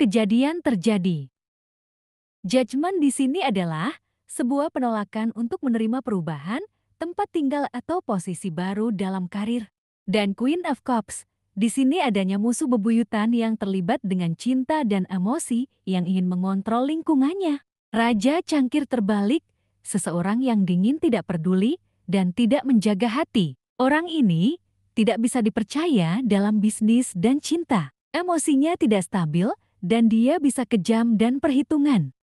kejadian terjadi. Judgment di sini adalah sebuah penolakan untuk menerima perubahan, tempat tinggal atau posisi baru dalam karir. Dan Queen of Cups, di sini adanya musuh bebuyutan yang terlibat dengan cinta dan emosi yang ingin mengontrol lingkungannya. Raja cangkir terbalik, seseorang yang dingin tidak peduli dan tidak menjaga hati. Orang ini tidak bisa dipercaya dalam bisnis dan cinta. Emosinya tidak stabil dan dia bisa kejam dan perhitungan.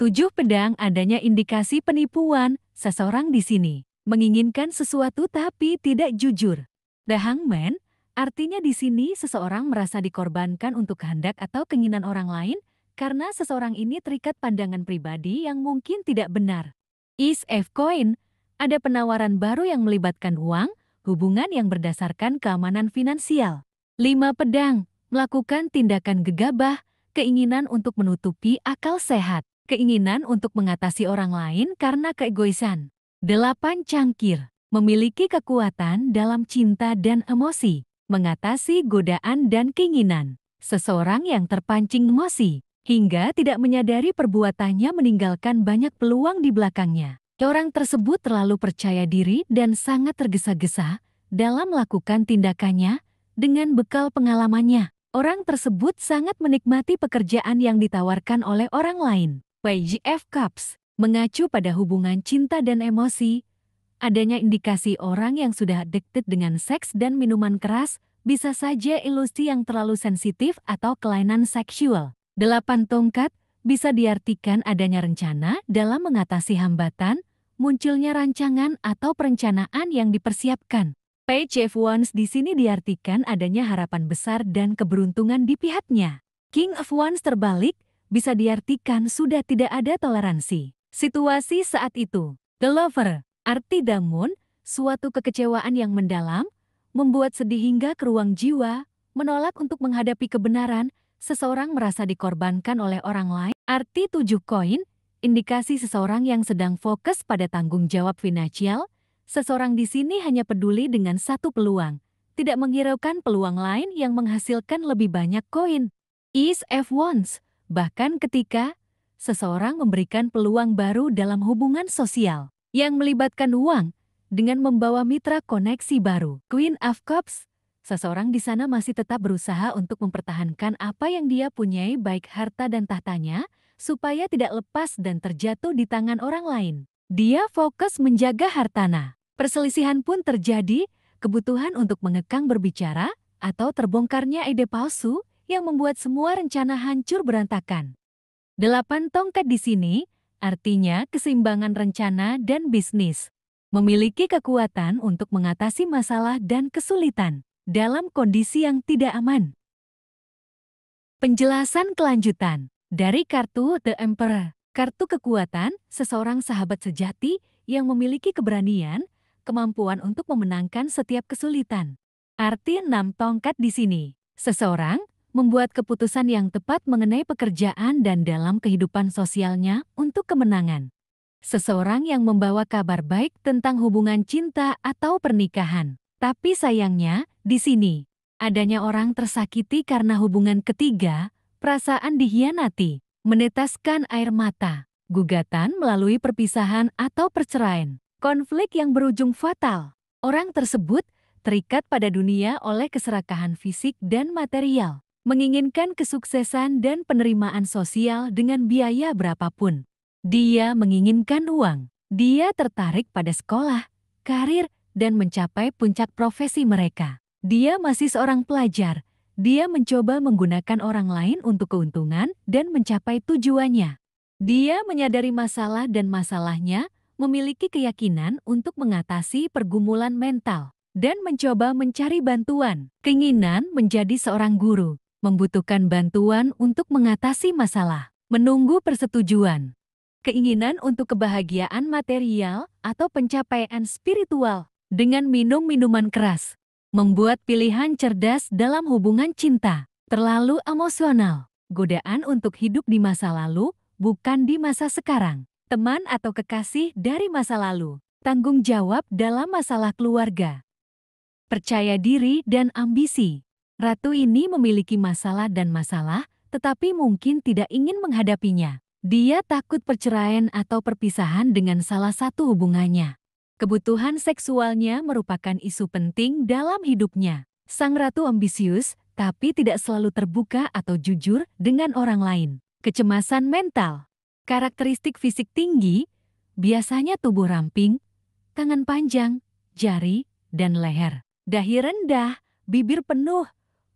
7 pedang adanya indikasi penipuan seseorang di sini. Menginginkan sesuatu tapi tidak jujur. The Hangman, artinya di sini seseorang merasa dikorbankan untuk kehendak atau keinginan orang lain karena seseorang ini terikat pandangan pribadi yang mungkin tidak benar. Ace of Coin, ada penawaran baru yang melibatkan uang, hubungan yang berdasarkan keamanan finansial. 5 pedang, melakukan tindakan gegabah, keinginan untuk menutupi akal sehat. Keinginan untuk mengatasi orang lain karena keegoisan. 8 cangkir, memiliki kekuatan dalam cinta dan emosi, mengatasi godaan dan keinginan. Seseorang yang terpancing emosi, hingga tidak menyadari perbuatannya meninggalkan banyak peluang di belakangnya. Orang tersebut terlalu percaya diri dan sangat tergesa-gesa dalam melakukan tindakannya dengan bekal pengalamannya. Orang tersebut sangat menikmati pekerjaan yang ditawarkan oleh orang lain. Page of Cups, mengacu pada hubungan cinta dan emosi, adanya indikasi orang yang sudah addicted dengan seks dan minuman keras, bisa saja ilusi yang terlalu sensitif atau kelainan seksual. 8 tongkat, bisa diartikan adanya rencana dalam mengatasi hambatan, munculnya rancangan atau perencanaan yang dipersiapkan. Page of Wands di sini diartikan adanya harapan besar dan keberuntungan di pihaknya. King of Wands terbalik, bisa diartikan sudah tidak ada toleransi. Situasi saat itu. The Lover, arti damun, suatu kekecewaan yang mendalam, membuat sedih hingga ke ruang jiwa, menolak untuk menghadapi kebenaran, seseorang merasa dikorbankan oleh orang lain. Arti 7 koin, indikasi seseorang yang sedang fokus pada tanggung jawab finansial, seseorang di sini hanya peduli dengan satu peluang, tidak menghiraukan peluang lain yang menghasilkan lebih banyak koin. Ace of Wands, bahkan ketika seseorang memberikan peluang baru dalam hubungan sosial yang melibatkan uang dengan membawa mitra koneksi baru. Queen of Cups, seseorang di sana masih tetap berusaha untuk mempertahankan apa yang dia punyai baik harta dan tahtanya supaya tidak lepas dan terjatuh di tangan orang lain. Dia fokus menjaga hartana. Perselisihan pun terjadi, kebutuhan untuk mengekang berbicara atau terbongkarnya ide palsu yang membuat semua rencana hancur berantakan. 8 tongkat di sini artinya keseimbangan rencana dan bisnis. Memiliki kekuatan untuk mengatasi masalah dan kesulitan dalam kondisi yang tidak aman. Penjelasan kelanjutan dari kartu The Emperor. Kartu kekuatan, seseorang sahabat sejati yang memiliki keberanian, kemampuan untuk memenangkan setiap kesulitan. Arti 6 tongkat di sini. Seseorang membuat keputusan yang tepat mengenai pekerjaan dan dalam kehidupan sosialnya untuk kemenangan. Seseorang yang membawa kabar baik tentang hubungan cinta atau pernikahan. Tapi sayangnya, di sini, adanya orang tersakiti karena hubungan ketiga, perasaan dihianati, menetaskan air mata, gugatan melalui perpisahan atau perceraian, konflik yang berujung fatal. Orang tersebut terikat pada dunia oleh keserakahan fisik dan material. Menginginkan kesuksesan dan penerimaan sosial dengan biaya berapapun. Dia menginginkan uang. Dia tertarik pada sekolah, karir, dan mencapai puncak profesi mereka. Dia masih seorang pelajar. Dia mencoba menggunakan orang lain untuk keuntungan dan mencapai tujuannya. Dia menyadari masalah dan masalahnya, memiliki keyakinan untuk mengatasi pergumulan mental, dan mencoba mencari bantuan. Keinginan menjadi seorang guru. Membutuhkan bantuan untuk mengatasi masalah, menunggu persetujuan, keinginan untuk kebahagiaan material atau pencapaian spiritual dengan minum minuman keras, membuat pilihan cerdas dalam hubungan cinta, terlalu emosional, godaan untuk hidup di masa lalu, bukan di masa sekarang, teman atau kekasih dari masa lalu, tanggung jawab dalam masalah keluarga, percaya diri dan ambisi. Ratu ini memiliki masalah dan masalah, tetapi mungkin tidak ingin menghadapinya. Dia takut perceraian atau perpisahan dengan salah satu hubungannya. Kebutuhan seksualnya merupakan isu penting dalam hidupnya. Sang ratu ambisius, tapi tidak selalu terbuka atau jujur dengan orang lain. Kecemasan mental. Karakteristik fisik tinggi, biasanya tubuh ramping, tangan panjang, jari, dan leher. Dahi rendah, bibir penuh,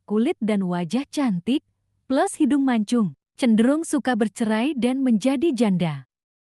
kulit dan wajah cantik, plus hidung mancung. Cenderung suka bercerai dan menjadi janda.